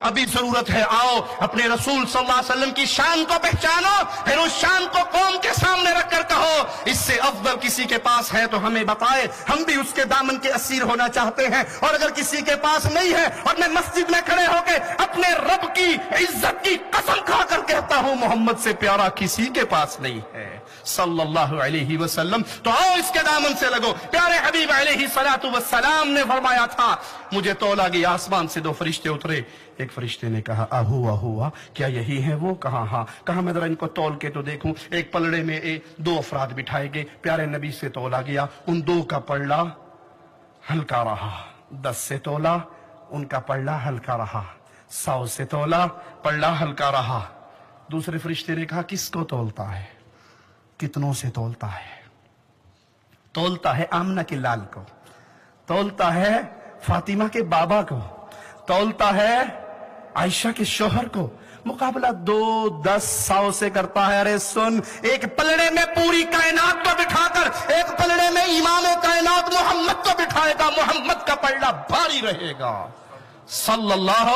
ابھی ضرورت ہے، آؤ اپنے رسول صلی اللہ علیہ وسلم کی شان کو پہچانو، پھر اس شان کو قوم کے سامنے رکھ کر کہو اس سے افضل کسی کے پاس ہے تو ہمیں بتائے، ہم بھی اس کے دامن کے اسیر ہونا چاہتے ہیں۔ اور اگر کسی کے پاس نہیں ہے، اور میں مسجد میں کھڑے ہو کے اپنے رب کی عزت کی قسم کھا کر کہتا ہوں محمد سے پیارا کسی کے پاس نہیں ہے صلی اللہ علیہ وسلم، تو آؤ اس کے دامن سے لگو۔ پیارے حبیب علیہ السلام نے فرمایا تھا مجھے تولا گیا، آسمان سے دو فرشتے اترے، ایک فرشتے نے کہا ہوا کیا یہی ہے وہ؟ کہا ہاں۔ کہا میں ذرا ان کو تول کے تو دیکھوں۔ ایک پلڑے میں دو افراد بٹھائے گئے، پیارے نبی سے تولا گیا، ان دو کا پلڑا ہلکا رہا، 10 سے تولا ان کا پلڑا ہلکا رہا، 100 سے تولا پلڑا ہلکا رہا۔ دوسرے فرشتے نے کہا کس کو تولتا ہے؟ کتنوں سے تولتا ہے؟ تولتا ہے آمنہ کے لال کو، تولتا ہے فاطمہ کے بابا کو، تولتا ہے عائشہ کے شوہر کو۔ مقابلہ 2 10 100 سے کرتا ہے۔ ارے سن، ایک پلڑے میں پوری کائنات کو بٹھا کر ایک پلڑے میں امام کائنات محمد کو بٹھائے گا، محمد کا پلڑا بھاری رہے گا صلی اللہ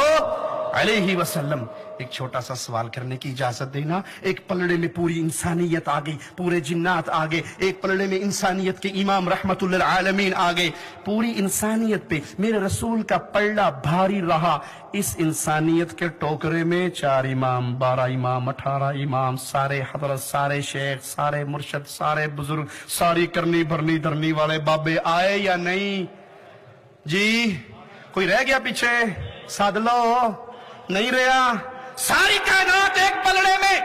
علیہ وسلم۔ ایک چھوٹا سا سوال کرنے کی اجازت دینا۔ ایک پلڑے میں پوری انسانیت آ گئی، پورے جنات آ گئے، ایک پلڑے میں انسانیت کے امام رحمت للعالمین آ گئے، پوری انسانیت پہ میرے رسول کا پلڑا بھاری رہا۔ اس انسانیت کے ٹوکرے میں 4 امام، 12 امام، 18 امام، سارے حضرت، سارے شیخ، سارے مرشد، سارے بزرگ، ساری کرنی بھرنی دھرنی والے بابے آئے یا نہیں؟ جی کوئی رہ گیا پیچھے؟ ساد لو، نہیں رہا۔ ساری کائنات ایک پلڑے میں،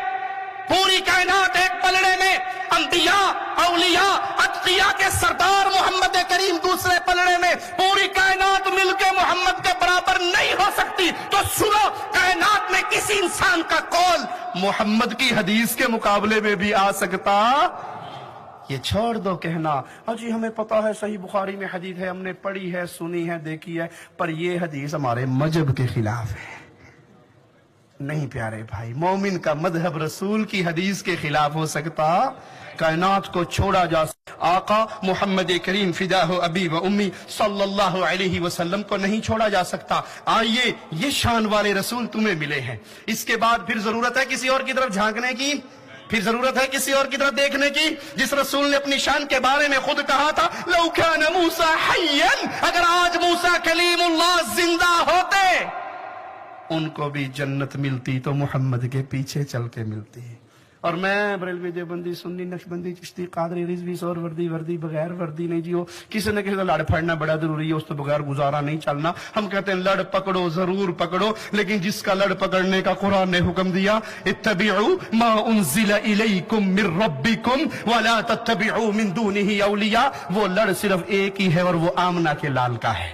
پوری کائنات ایک پلڑے میں، انبیاء، اولیاء، اتقیاء کے سردار محمد کریم دوسرے پلڑے میں، پوری کائنات مل کے محمد کے برابر نہیں ہو سکتی۔ تو سنو، کائنات میں کسی انسان کا قول محمد کی حدیث کے مقابلے میں بھی آ سکتا؟ یہ چھوڑ دو کہنا جی ہمیں پتا ہے صحیح بخاری میں حدیث ہے، ہم نے پڑھی ہے، سنی ہے، دیکھی ہے، پر یہ حدیث ہمارے مذہب کے خلاف ہے۔ نہیں پیارے بھائی، مومن کا مذہب رسول کی حدیث کے خلاف ہو سکتا؟ کائنات کو چھوڑا جا سکتا، آقا محمد کریم فداہ ابی و امی صلی اللہ علیہ وسلم کو نہیں چھوڑا جا سکتا۔ آئیے، یہ شان والے رسول تمہیں ملے ہیں، اس کے بعد پھر ضرورت ہے کسی اور کی طرف جھانکنے کی، پھر ضرورت ہے کسی اور کی طرف دیکھنے کی؟ جس رسول نے اپنی شان کے بارے میں خود کہا تھا لو کان موسیٰ حیّا، اگر آج موسیٰ کلیم اللہ زندہ ہوتے ان کو بھی جنت ملتی تو محمد کے پیچھے چل کے ملتی۔ اور میں بریلوی دیوبندی، سنی، نقشبندی، چشتی، قادری، رضوی، سور وردی بغیر وردی نہیں جیو، کسی نہ کسی سے لڑ پھڑنا بڑا ضروری ہے، اس تو بغیر گزارا نہیں چلنا۔ ہم کہتے ہیں لڑ پکڑو، ضرور پکڑو، لیکن جس کا لڑ پکڑنے کا قرآن نے حکم دیا اتبعوا ما انزل الیکم من ربکم ولا تتبعوا من دونہ اولیاء، وہ لڑ صرف ایک ہی ہے اور وہ آمنہ کے لال کا ہے۔